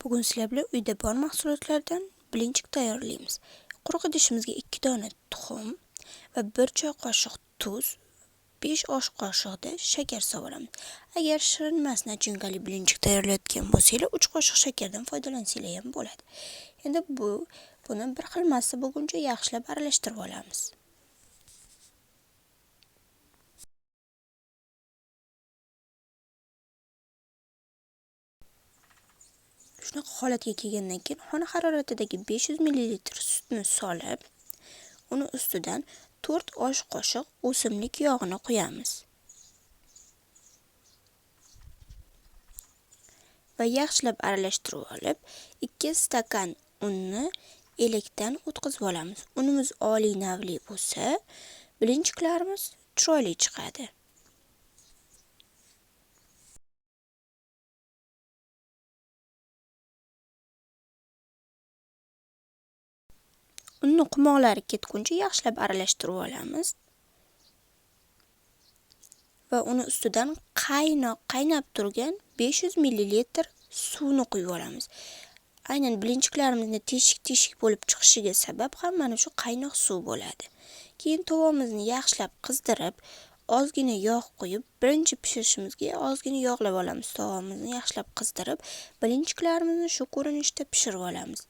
Bugun sizlar bilan uyda bor mahsulotlardan blinchik tayyorlaymiz. Quruq idishimizga 2 dona tuxum va 1 choy qoshiq tuz, 5 osh qoshiqda shakar solamiz. Agar shirinmas nachingali blinchik tayyorlayotgan bo'lsangiz, 3 qoshiq shakardan foydalansanglar ham bo'ladi. Endi buni bir xil massa bo'lguncha yaxshilab aralashtirib olamiz. Shunaqa holatga kelgandan keyin xona haroratidagi 500 ml sutni solib, uni ustidan 4 osh qoshiq o'simlik yog'ini qo'yamiz. Va yaxshilab aralashtirib olib, 2 stakan unni elakdan o'tkazib olamiz. Unimiz oliy navli bo'lsa, blinchiklarimiz chiroyli chiqadi. Unni qumoqlari ketguncha yaxshilab aralashtirib olamiz. Va uni ustidan qaynab turgan 500 ml suvni quyib olamiz. Aynan blinchiklarimizni teshik bo'lib chiqishiga sabab ham mana shu qaynoq suv bo'ladi. Keyin tovamizni yaxshilab qizdirib, ozgina yog' qo'yib, birinchi pishirishimizga ozgina yog'lab olamiz. Tovamizni yaxshilab qizdirib, blinchiklarimizni shu ko'rinishda pishirib olamiz.